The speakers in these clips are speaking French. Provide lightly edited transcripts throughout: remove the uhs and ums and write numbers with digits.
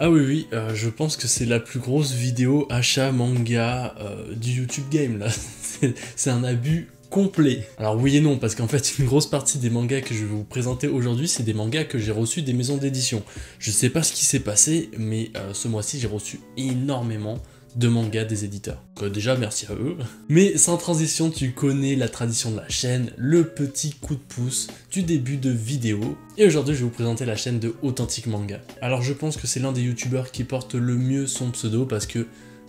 Ah oui, oui, je pense que c'est la plus grosse vidéo achat manga du YouTube Game, là. C'est un abus complet. Alors oui et non, parce qu'en fait, une grosse partie des mangas que je vais vous présenter aujourd'hui, c'est des mangas que j'ai reçus des maisons d'édition. Je sais pas ce qui s'est passé, mais ce mois-ci, j'ai reçu énormément de mangas des éditeurs. Donc, déjà, merci à eux. Mais sans transition, tu connais la tradition de la chaîne, le petit coup de pouce du début de vidéo. Et aujourd'hui, je vais vous présenter la chaîne de Authentic Manga. Alors, je pense que c'est l'un des youtubeurs qui porte le mieux son pseudo parce que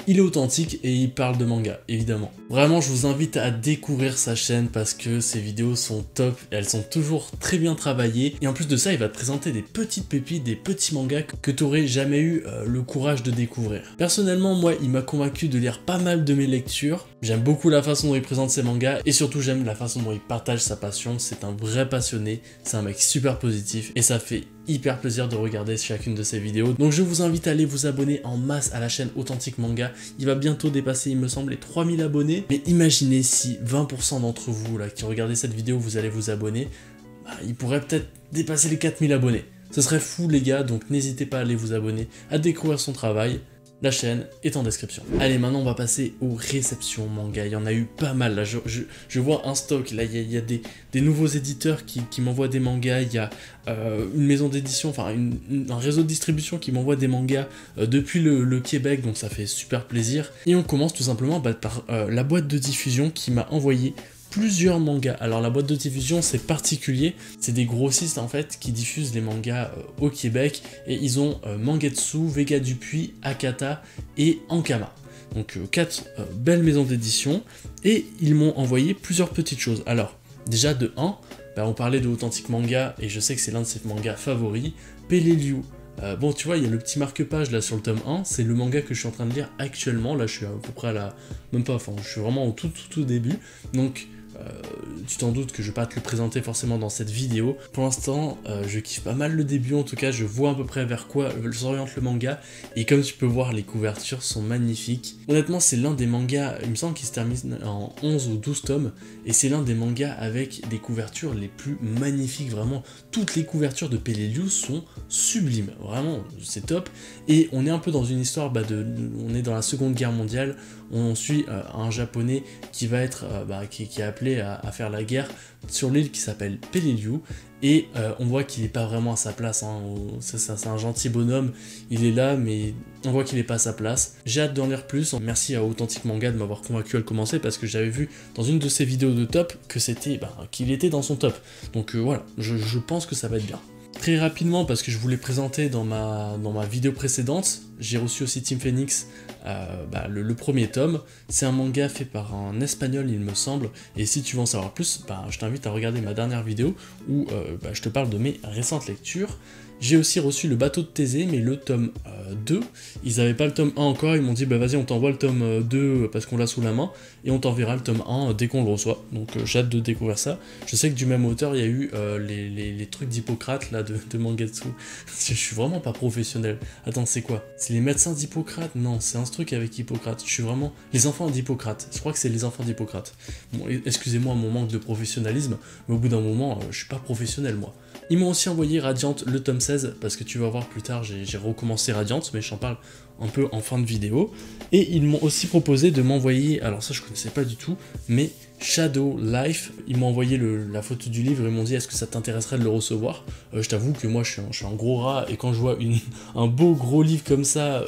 il est authentique et il parle de manga, évidemment. Vraiment, je vous invite à découvrir sa chaîne parce que ses vidéos sont top, elles sont toujours très bien travaillées. Et en plus de ça, il va te présenter des petites pépites, des petits mangas que tu n'aurais jamais eu le courage de découvrir. Personnellement, moi, il m'a convaincu de lire pas mal de mes lectures. J'aime beaucoup la façon dont il présente ses mangas et surtout j'aime la façon dont il partage sa passion. C'est un vrai passionné, c'est un mec super positif et ça fait hyper plaisir de regarder chacune de ses vidéos. Donc je vous invite à aller vous abonner en masse à la chaîne Authentic Manga. Il va bientôt dépasser, il me semble, les 3000 abonnés. Mais imaginez si 20% d'entre vous là qui regardez cette vidéo, vous allez vous abonner, il pourrait peut-être dépasser les 4000 abonnés. Ce serait fou les gars, donc n'hésitez pas à aller vous abonner, à découvrir son travail. La chaîne est en description. Allez, maintenant on va passer aux réceptions manga. Il y en a eu pas mal là. Je vois un stock. Là, il y a des nouveaux éditeurs qui m'envoient des mangas. Il y a une maison d'édition, enfin un réseau de distribution qui m'envoie des mangas depuis le Québec. Donc ça fait super plaisir. Et on commence tout simplement par la boîte de diffusion qui m'a envoyé plusieurs mangas. Alors la boîte de diffusion c'est particulier, c'est des grossistes en fait qui diffusent les mangas au Québec et ils ont Mangetsu, Vega Dupuis, Akata et Ankama. Donc 4 belles maisons d'édition et ils m'ont envoyé plusieurs petites choses. Alors déjà de 1, on parlait de Authentic Manga et je sais que c'est l'un de ses mangas favoris, Peleliu. Bon tu vois il y a le petit marque-page là sur le tome 1, c'est le manga que je suis en train de lire actuellement, là je suis à peu près à la... même pas, enfin je suis vraiment au tout début, donc tu t'en doutes que je vais pas te le présenter forcément dans cette vidéo. Pour l'instant, je kiffe pas mal le début, en tout cas je vois à peu près vers quoi s'oriente le manga, et comme tu peux voir, les couvertures sont magnifiques. Honnêtement, c'est l'un des mangas, il me semble qu'il se termine en 11 ou 12 tomes, et c'est l'un des mangas avec des couvertures les plus magnifiques, vraiment. Toutes les couvertures de Peleliu sont sublimes, vraiment, c'est top. Et on est un peu dans une histoire, on est dans la Seconde Guerre mondiale, on suit un japonais qui va être, qui est appelé à faire la guerre sur l'île qui s'appelle Peleliu, et on voit qu'il n'est pas vraiment à sa place, hein. C'est un gentil bonhomme, il est là, mais on voit qu'il n'est pas à sa place. J'ai hâte d'en lire plus, merci à Authentic Manga de m'avoir convaincu à le commencer, parce que j'avais vu dans une de ses vidéos de top que qu'il était dans son top, donc voilà, je pense que ça va être bien. Très rapidement, parce que je vous l'ai présenté dans ma vidéo précédente, j'ai reçu aussi Team Phoenix, le premier tome. C'est un manga fait par un espagnol il me semble, et si tu veux en savoir plus, je t'invite à regarder ma dernière vidéo où je te parle de mes récentes lectures. J'ai aussi reçu le bateau de Thésée, mais le tome 2, ils n'avaient pas le tome 1 encore, ils m'ont dit vas-y on t'envoie le tome 2 parce qu'on l'a sous la main, et on t'enverra le tome 1 dès qu'on le reçoit, donc j'ai hâte de découvrir ça. Je sais que du même auteur, il y a eu les trucs d'Hippocrate, là, de Mangetsu. Je suis vraiment pas professionnel. Attends, c'est quoi? C'est les médecins d'Hippocrate? Non, c'est un truc avec Hippocrate. Je suis vraiment... Les enfants d'Hippocrate. Je crois que c'est les enfants d'Hippocrate. Bon, excusez-moi mon manque de professionnalisme, mais au bout d'un moment, je suis pas professionnel, moi. Ils m'ont aussi envoyé Radiant le tome 16, parce que tu vas voir plus tard, j'ai recommencé Radiant, mais j'en parle un peu en fin de vidéo. Et ils m'ont aussi proposé de m'envoyer, alors ça je connaissais pas du tout, mais Shadow Life. Ils m'ont envoyé la photo du livre, ils m'ont dit est-ce que ça t'intéresserait de le recevoir. Je t'avoue que moi je suis un gros rat, et quand je vois un beau gros livre comme ça,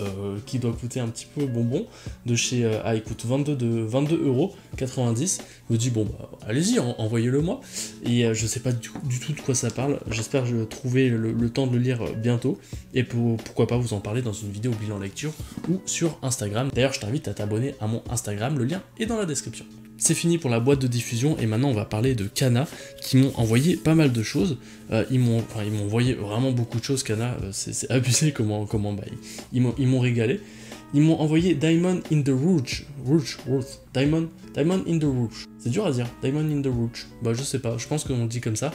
qui doit coûter un petit peu bonbon, de chez, il coûte 22,90€, je me dis bon allez-y, envoyez-le moi. Et je sais pas du tout de quoi ça parle, j'espère trouver le temps de le lire bientôt, et pourquoi pas vous en parler dans une vidéo bilan lecture ou sur Instagram. D'ailleurs je t'invite à t'abonner à mon Instagram, le lien est dans la description. C'est fini pour la boîte de diffusion, et maintenant on va parler de Kana, qui m'ont envoyé pas mal de choses. Ils m'ont envoyé vraiment beaucoup de choses, Kana, c'est abusé comment ils m'ont régalé. Ils m'ont envoyé Diamond in the Rouge. Diamond in the Rouge. C'est dur à dire, Diamond in the Rouge. Je sais pas, je pense qu'on dit comme ça.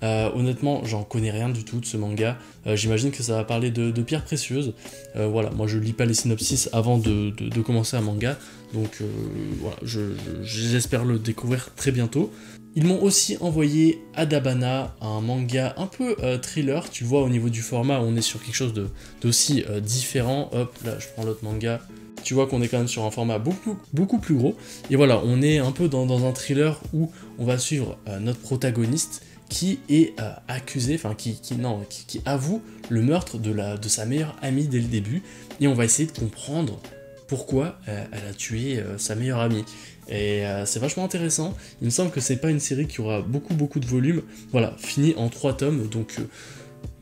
Honnêtement, j'en connais rien du tout de ce manga. J'imagine que ça va parler de pierres précieuses. Voilà, moi je lis pas les synopsis avant de commencer un manga. Donc voilà, j'espère le découvrir très bientôt. Ils m'ont aussi envoyé Adabana, un manga un peu thriller. Tu vois, au niveau du format, on est sur quelque chose d'aussi différent. Hop, là, je prends l'autre manga. Tu vois qu'on est quand même sur un format beaucoup plus gros. Et voilà, on est un peu dans un thriller où on va suivre notre protagoniste qui est accusé, enfin qui avoue le meurtre de sa meilleure amie dès le début. Et on va essayer de comprendre pourquoi elle a tué sa meilleure amie. Et c'est vachement intéressant. Il me semble que c'est pas une série qui aura beaucoup de volume. Voilà, fini en 3 tomes. Donc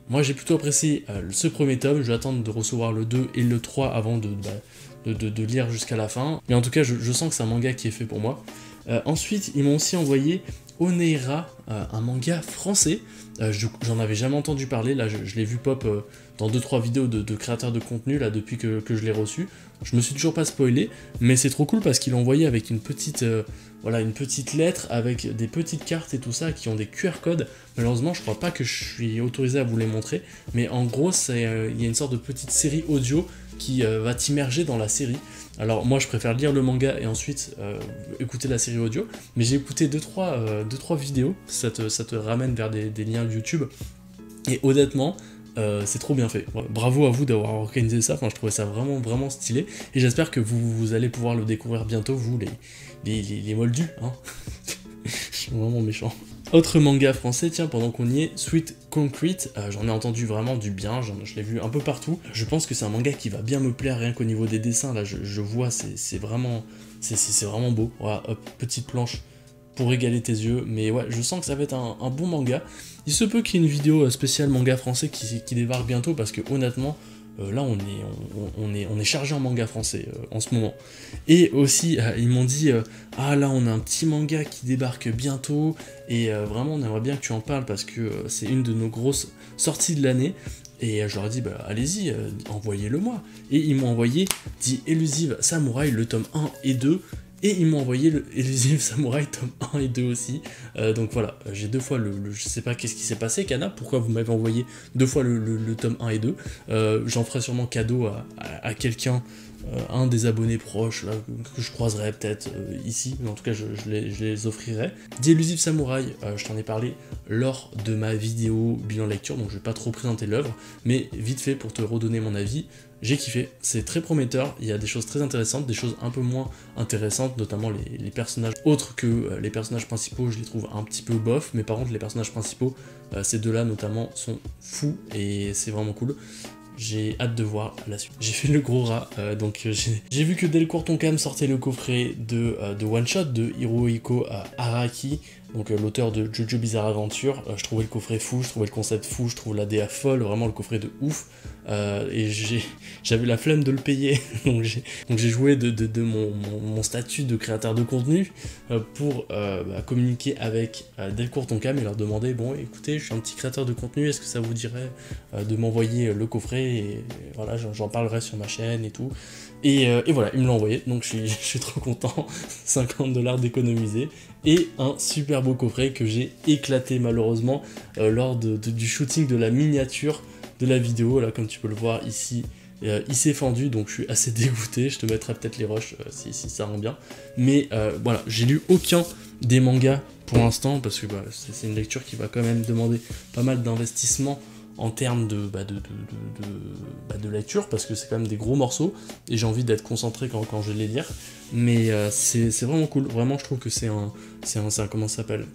moi j'ai plutôt apprécié ce premier tome. Je vais attendre de recevoir le 2 et le 3 avant de lire jusqu'à la fin. Mais en tout cas, je sens que c'est un manga qui est fait pour moi. Ensuite, ils m'ont aussi envoyé Oneira, un manga français. J'en avais jamais entendu parler. Là, je l'ai vu pop dans 2-3 vidéos de créateurs de contenu là depuis que je l'ai reçu. Je me suis toujours pas spoilé, mais c'est trop cool parce qu'il l'a envoyé avec une petite lettre avec des petites cartes et tout ça qui ont des QR codes. Malheureusement, je crois pas que je suis autorisé à vous les montrer, mais en gros, il y a une sorte de petite série audio qui va t'immerger dans la série. Alors moi je préfère lire le manga et ensuite écouter la série audio, mais j'ai écouté 2-3 vidéos, ça te ramène vers des liens YouTube, et honnêtement c'est trop bien fait. Bravo à vous d'avoir organisé ça, enfin je trouvais ça vraiment stylé, et j'espère que vous allez pouvoir le découvrir bientôt, vous les moldus, hein. Je suis vraiment méchant. Autre manga français, tiens, pendant qu'on y est, Sweet Concrete, j'en ai entendu vraiment du bien, je l'ai vu un peu partout. Je pense que c'est un manga qui va bien me plaire, rien qu'au niveau des dessins, là je vois, c'est vraiment beau. Voilà, hop, petite planche pour régaler tes yeux, mais ouais, je sens que ça va être un bon manga. Il se peut qu'il y ait une vidéo spéciale manga français qui débarque bientôt, parce que honnêtement, là on est chargé en manga français en ce moment. Et aussi ils m'ont dit ah là on a un petit manga qui débarque bientôt et vraiment on aimerait bien que tu en parles parce que c'est une de nos grosses sorties de l'année. Et je leur ai dit bah allez-y, envoyez-le moi. Et ils m'ont envoyé The Elusive Samurai, le tome 1 et 2. Et ils m'ont envoyé le Elusive Samurai tome 1 et 2 aussi. Donc voilà, j'ai 2 fois je sais pas qu'est-ce qui s'est passé, Kana, pourquoi vous m'avez envoyé 2 fois le tome 1 et 2. J'en ferai sûrement cadeau à quelqu'un, un des abonnés proches là, que je croiserai peut-être ici, mais en tout cas je les offrirai. The Elusive Samurai, je t'en ai parlé lors de ma vidéo bilan lecture, donc je vais pas trop présenter l'œuvre, mais vite fait pour te redonner mon avis. J'ai kiffé, c'est très prometteur, il y a des choses très intéressantes, des choses un peu moins intéressantes, notamment les personnages autres que les personnages principaux, je les trouve un petit peu bof, mais par contre les personnages principaux, ces deux-là notamment, sont fous et c'est vraiment cool. J'ai hâte de voir la suite. J'ai fait le gros rat, donc j'ai vu que Delcourt Tonkam sortait le coffret de One Shot de Hirohiko Araki, donc l'auteur de Jojo Bizarre Adventure. Je trouvais le coffret fou, je trouvais le concept fou, je trouve la DA folle, vraiment le coffret de ouf. Et j'avais la flemme de le payer, donc j'ai joué de mon statut de créateur de contenu pour communiquer avec Delcourt Tonkam et leur demander bon écoutez je suis un petit créateur de contenu, est-ce que ça vous dirait de m'envoyer le coffret, et voilà j'en parlerai sur ma chaîne et tout, et voilà ils me l'ont envoyé, donc je suis trop content. 50$ d'économiser et un super beau coffret que j'ai éclaté malheureusement lors du shooting de la miniature de la vidéo, là comme tu peux le voir ici, il s'est fendu, donc je suis assez dégoûté. Je te mettrai peut-être les rushs si ça rend bien, mais voilà, j'ai lu aucun des mangas pour l'instant parce que c'est une lecture qui va quand même demander pas mal d'investissement en termes de lecture, parce que c'est quand même des gros morceaux et j'ai envie d'être concentré quand je vais les lire, mais c'est vraiment cool, vraiment je trouve que c'est un comment ça s'appelle,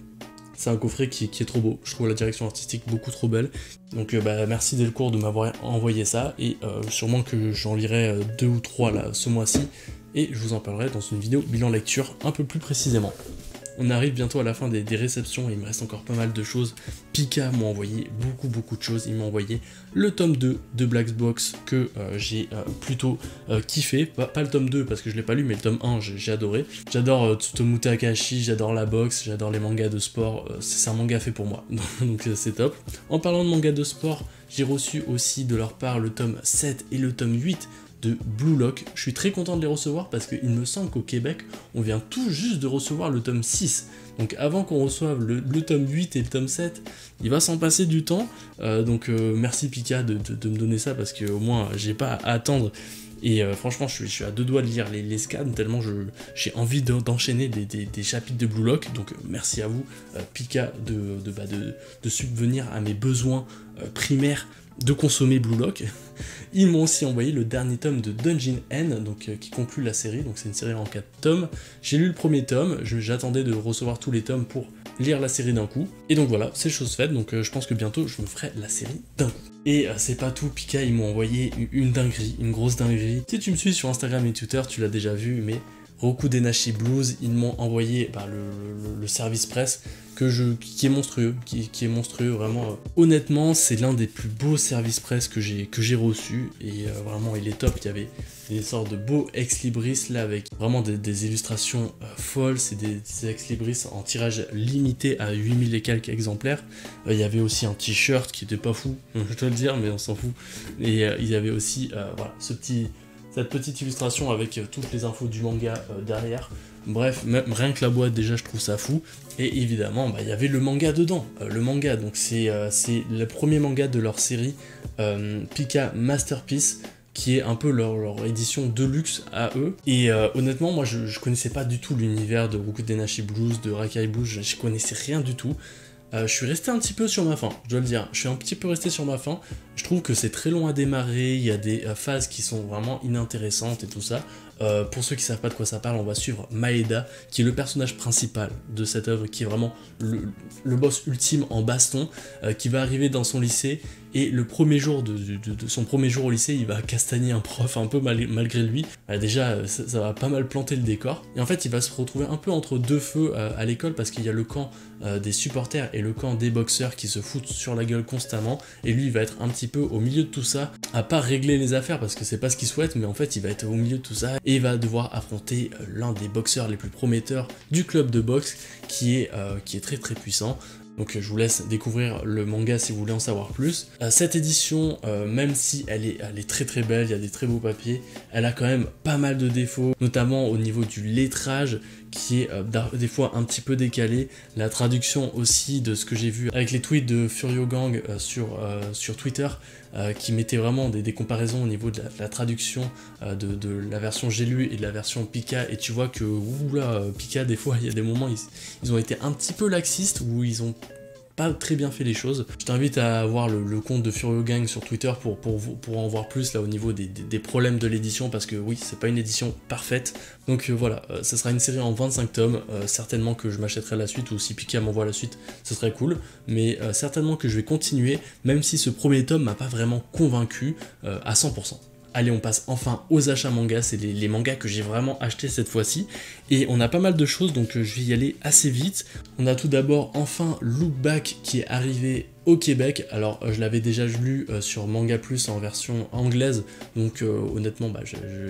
c'est un coffret qui est trop beau, je trouve la direction artistique beaucoup trop belle, donc merci Delcourt de m'avoir envoyé ça, et sûrement que j'en lirai 2 ou 3 là ce mois-ci, et je vous en parlerai dans une vidéo bilan lecture un peu plus précisément. On arrive bientôt à la fin des réceptions et il me reste encore pas mal de choses. Pika m'a envoyé beaucoup de choses. Il m'a envoyé le tome 2 de Black Box que j'ai plutôt kiffé. Pas le tome 2 parce que je l'ai pas lu, mais le tome 1 j'ai adoré. J'adore Tsutomu Takahashi, j'adore la boxe, j'adore les mangas de sport. C'est un manga fait pour moi, donc c'est top. En parlant de mangas de sport, j'ai reçu aussi de leur part le tome 7 et le tome 8 de Blue Lock. Je suis très content de les recevoir parce qu'il me semble qu'au Québec, on vient tout juste de recevoir le tome 6. Donc avant qu'on reçoive le tome 8 et le tome 7, il va s'en passer du temps. Donc merci Pika de me donner ça parce que au moins j'ai pas à attendre. Et franchement, je suis à deux doigts de lire les scans, tellement j'ai envie d'enchaîner des chapitres de Blue Lock. Donc merci à vous, Pika, de subvenir à mes besoins primaires de consommer Blue Lock. Ils m'ont aussi envoyé le dernier tome de Dungeon N, donc qui conclut la série. Donc c'est une série en 4 tomes. J'ai lu le premier tome, j'attendais de recevoir tous les tomes pour lire la série d'un coup. Et donc voilà, c'est chose faite, donc je pense que bientôt je me ferai la série d'un coup. Et c'est pas tout, Pika, ils m'ont envoyé une dinguerie, une grosse dinguerie. Si tu me suis sur Instagram et Twitter, tu l'as déjà vu, mais Roku Denashi Blues, ils m'ont envoyé le service presse qui est monstrueux, qui est monstrueux, vraiment. Honnêtement, c'est l'un des plus beaux services presse que j'ai reçu, et vraiment il est top. Il y avait des sortes de beaux ex-libris là, avec vraiment des illustrations folles. C'est des ex-libris en tirage limité à 8000 et quelques exemplaires. Il y avait aussi un t-shirt qui était pas fou, je dois le dire, mais on s'en fout. Et il y avait aussi voilà, cette petite illustration avec toutes les infos du manga derrière. Bref, même rien que la boîte, déjà, je trouve ça fou. Et évidemment, il y avait le manga dedans. Le manga, donc c'est le premier manga de leur série Pika Masterpiece, qui est un peu leur édition de luxe à eux. Et honnêtement, moi, je connaissais pas du tout l'univers de Roku Denashi Blues, de Rakai Blues, je connaissais rien du tout. Je suis resté un petit peu sur ma faim, je dois le dire. Je suis un petit peu resté sur ma faim. Je trouve que c'est très long à démarrer, il y a des phases qui sont vraiment inintéressantes et tout ça. Pour ceux qui savent pas de quoi ça parle, on va suivre Maeda, qui est le personnage principal de cette œuvre, qui est vraiment le boss ultime en baston, qui va arriver dans son lycée, et le premier jour de son premier jour au lycée, il va castagner un prof un peu malgré lui. Déjà, ça va pas mal planter le décor. Et en fait, il va se retrouver un peu entre deux feux à l'école, parce qu'il y a le camp des supporters et le camp des boxeurs qui se foutent sur la gueule constamment, et lui, il va être un petit peu au milieu de tout ça, à pas régler les affaires, parce que c'est pas ce qu'il souhaite, mais en fait, il va être au milieu de tout ça, et il va devoir affronter l'un des boxeurs les plus prometteurs du club de boxe, qui est très très puissant. Donc je vous laisse découvrir le manga si vous voulez en savoir plus. Cette édition, même si elle est très très belle, il y a des très beaux papiers, elle a quand même pas mal de défauts, notamment au niveau du lettrage, qui est des fois un petit peu décalé. La traduction aussi de ce que j'ai vu avec les tweets de Furio Gang sur Twitter, qui mettait vraiment des comparaisons au niveau de la traduction de la version J'ai lu et de la version Pika, et tu vois que oula, Pika, des fois il y a des moments ils ont été un petit peu laxistes, où ils ont pas très bien fait les choses. Je t'invite à voir le compte de Furio Gang sur Twitter pour en voir plus là au niveau des problèmes de l'édition, parce que oui, c'est pas une édition parfaite. Donc voilà, ça sera une série en 25 tomes, certainement que je m'achèterai la suite, ou si Pika m'envoie la suite, ce serait cool, mais certainement que je vais continuer, même si ce premier tome m'a pas vraiment convaincu à 100%. Allez, on passe enfin aux achats mangas, c'est les mangas que j'ai vraiment achetés cette fois-ci, et on a pas mal de choses, donc je vais y aller assez vite. On a tout d'abord enfin Look Back qui est arrivé au Québec. Alors je l'avais déjà lu sur Manga Plus en version anglaise, donc honnêtement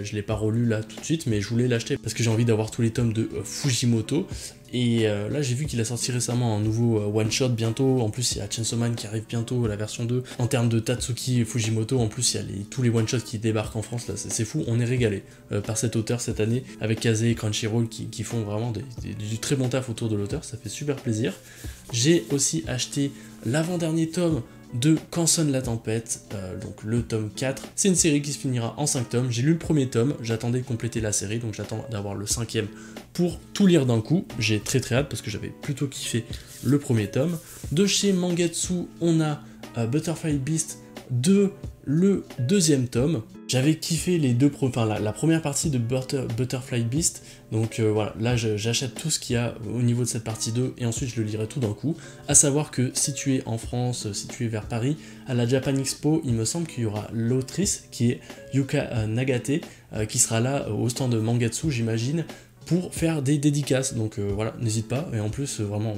je l'ai pas relu là tout de suite, mais je voulais l'acheter parce que j'ai envie d'avoir tous les tomes de Fujimoto. Et là j'ai vu qu'il a sorti récemment un nouveau one shot bientôt. En plus il y a Chainsaw Man qui arrive bientôt, la version 2. En termes de Tatsuki Fujimoto, en plus il y a tous les one shots qui débarquent en France, là c'est fou. On est régalé par cet auteur cette année, avec Kaze et Crunchyroll qui font vraiment du très bon taf autour de l'auteur, ça fait super plaisir. J'ai aussi acheté l'avant-dernier tome de Quand sonne la tempête, donc le tome 4. C'est une série qui se finira en 5 tomes. J'ai lu le premier tome, j'attendais de compléter la série, donc j'attends d'avoir le 5e pour tout lire d'un coup. J'ai très très hâte parce que j'avais plutôt kiffé le premier tome. De chez Mangetsu, on a Butterfly Beast de le 2e tome. J'avais kiffé la première partie de Butterfly Beast, donc voilà, là j'achète tout ce qu'il y a au niveau de cette partie 2, et ensuite je le lirai tout d'un coup. À savoir que si tu es en France, si tu es vers Paris, à la Japan Expo, il me semble qu'il y aura l'autrice qui est Yuka Nagate, qui sera là au stand de Mangetsu, j'imagine, pour faire des dédicaces, donc voilà, n'hésite pas. Et en plus vraiment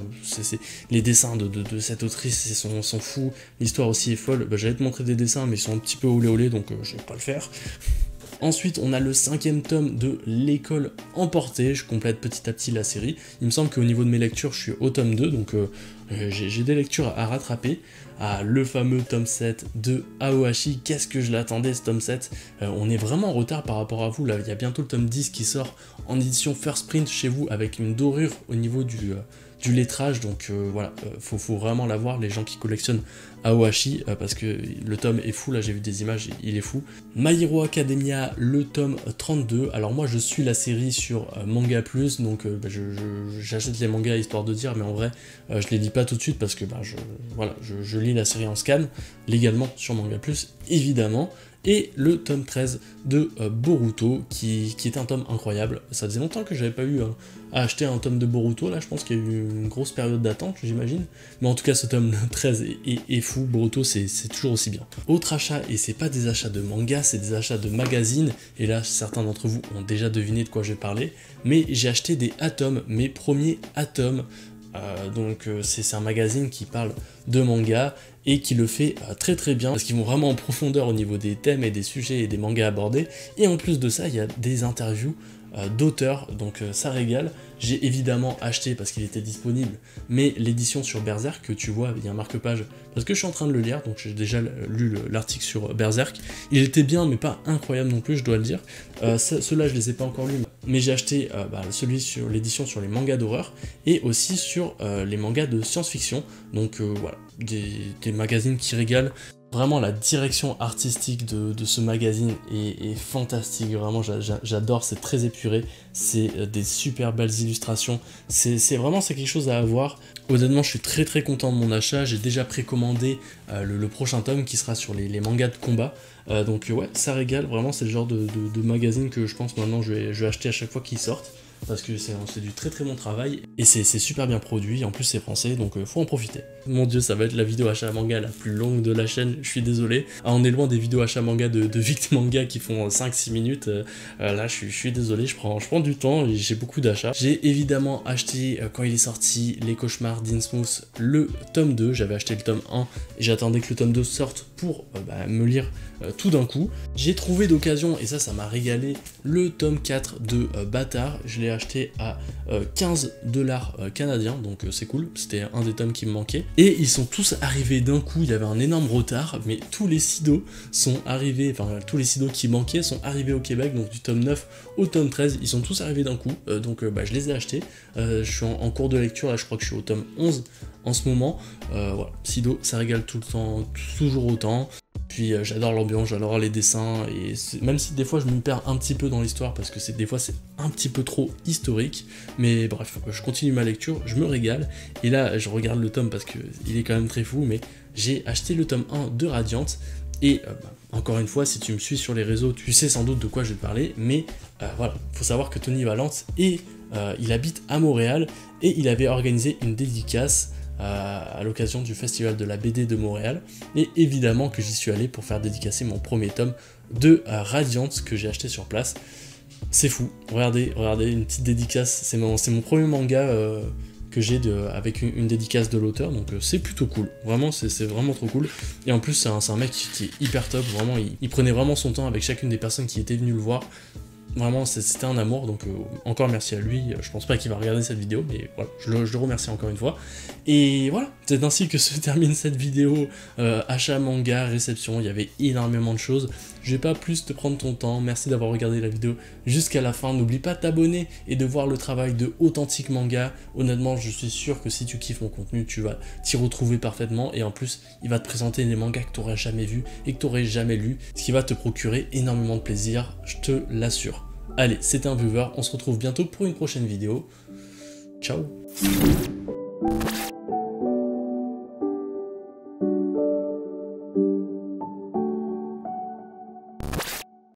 les dessins de cette autrice sont fous, l'histoire aussi est folle. J'allais te montrer des dessins, mais ils sont un petit peu olé olé, donc je vais pas le faire. Ensuite, on a le 5e tome de L'école emportée. Je complète petit à petit la série. Il me semble qu'au niveau de mes lectures, je suis au tome 2, donc j'ai des lectures à rattraper. Le fameux tome 7 de Aohashi, qu'est-ce que je l'attendais ce tome 7. On est vraiment en retard par rapport à vous, là il y a bientôt le tome 10 qui sort en édition First Print chez vous, avec une dorure au niveau du lettrage, donc voilà, faut vraiment l'avoir, les gens qui collectionnent Aohashi, parce que le tome est fou, là j'ai vu des images, il est fou. My Hero Academia, le tome 32. Alors moi je suis la série sur Manga Plus, donc j'achète les mangas histoire de dire, mais en vrai je les lis pas tout de suite parce que je lis la série en scan, légalement sur Manga Plus, évidemment. Et le tome 13 de Boruto, qui est un tome incroyable. Ça faisait longtemps que j'avais pas eu à acheter un tome de Boruto, là je pense qu'il y a eu une grosse période d'attente, j'imagine. Mais en tout cas ce tome 13 est fou, Boruto c'est toujours aussi bien. Autre achat, et c'est pas des achats de manga, c'est des achats de magazines, et là certains d'entre vous ont déjà deviné de quoi je vais parler, mais j'ai acheté des Atoms, mes premiers Atoms. C'est un magazine qui parle de manga et qui le fait très très bien parce qu'ils vont vraiment en profondeur au niveau des thèmes et des sujets et des mangas abordés, et en plus de ça il y a des interviews d'auteurs, donc ça régale. J'ai évidemment acheté parce qu'il était disponible, mais l'édition sur Berserk que tu vois, il y a un marque-page parce que je suis en train de le lire, donc j'ai déjà lu l'article sur Berserk. Il était bien mais pas incroyable non plus, je dois le dire. Ceux-là je les ai pas encore lus, mais j'ai acheté celui sur l'édition sur les mangas d'horreur et aussi sur les mangas de science-fiction, donc voilà, des magazines qui régalent. Vraiment la direction artistique de ce magazine est fantastique, vraiment j'adore, c'est très épuré, c'est des super belles illustrations, c'est quelque chose à avoir. Honnêtement je suis très très content de mon achat, j'ai déjà précommandé le prochain tome qui sera sur les mangas de combat, donc ouais ça régale, vraiment c'est le genre de magazine que je pense maintenant je vais acheter à chaque fois qu'ils sortent. Parce que c'est du très très bon travail et c'est super bien produit, en plus c'est français donc faut en profiter. Mon dieu, ça va être la vidéo achat manga la plus longue de la chaîne, je suis désolé. On est loin des vidéos achat manga de Vict Manga qui font 5-6 minutes, là je suis désolé, je prends du temps et j'ai beaucoup d'achats. J'ai évidemment acheté quand il est sorti Les Cauchemars d'Innsmouth, le tome 2, j'avais acheté le tome 1 et j'attendais que le tome 2 sorte pour me lire tout d'un coup. J'ai trouvé d'occasion, et ça m'a régalé, le tome 4 de Bâtard. Je l'ai acheté à 15$ canadiens, donc c'est cool, c'était un des tomes qui me manquait. Et ils sont tous arrivés d'un coup, il y avait un énorme retard, mais tous les sidos sont arrivés, enfin tous les sidos qui manquaient sont arrivés au Québec, donc du tome 9 au tome 13, ils sont tous arrivés d'un coup, je les ai achetés. Je suis en cours de lecture, là je crois que je suis au tome 11 en ce moment. Voilà, sido, ça régale tout le temps, toujours autant. Puis j'adore l'ambiance, j'adore les dessins, et même si des fois je me perds un petit peu dans l'histoire parce que des fois c'est un petit peu trop historique, mais bref, je continue ma lecture, je me régale, et là je regarde le tome parce qu'il est quand même très fou, mais j'ai acheté le tome 1 de Radiant, et encore une fois, si tu me suis sur les réseaux, tu sais sans doute de quoi je vais te parler, mais voilà, faut savoir que Tony Valente, il habite à Montréal, et il avait organisé une dédicace à l'occasion du festival de la BD de Montréal, et évidemment que j'y suis allé pour faire dédicacer mon premier tome de Radiant que j'ai acheté sur place. C'est fou, regardez, une petite dédicace, c'est mon premier manga que j'ai avec une dédicace de l'auteur, donc c'est plutôt cool, vraiment c'est vraiment trop cool, et en plus c'est un mec qui est hyper top, vraiment il prenait vraiment son temps avec chacune des personnes qui étaient venues le voir. Vraiment, c'était un amour, donc encore merci à lui. Je pense pas qu'il va regarder cette vidéo, mais voilà, je le remercie encore une fois. Et voilà, c'est ainsi que se termine cette vidéo achat, manga, réception. Il y avait énormément de choses. Je vais pas plus te prendre ton temps. Merci d'avoir regardé la vidéo jusqu'à la fin. N'oublie pas de t'abonner et de voir le travail de Authentique Manga. Honnêtement, je suis sûr que si tu kiffes mon contenu, tu vas t'y retrouver parfaitement. Et en plus, il va te présenter des mangas que tu n'auras jamais vus et que tu n'aurais jamais lus, ce qui va te procurer énormément de plaisir, je te l'assure. Allez, c'était un viewer, on se retrouve bientôt pour une prochaine vidéo. Ciao!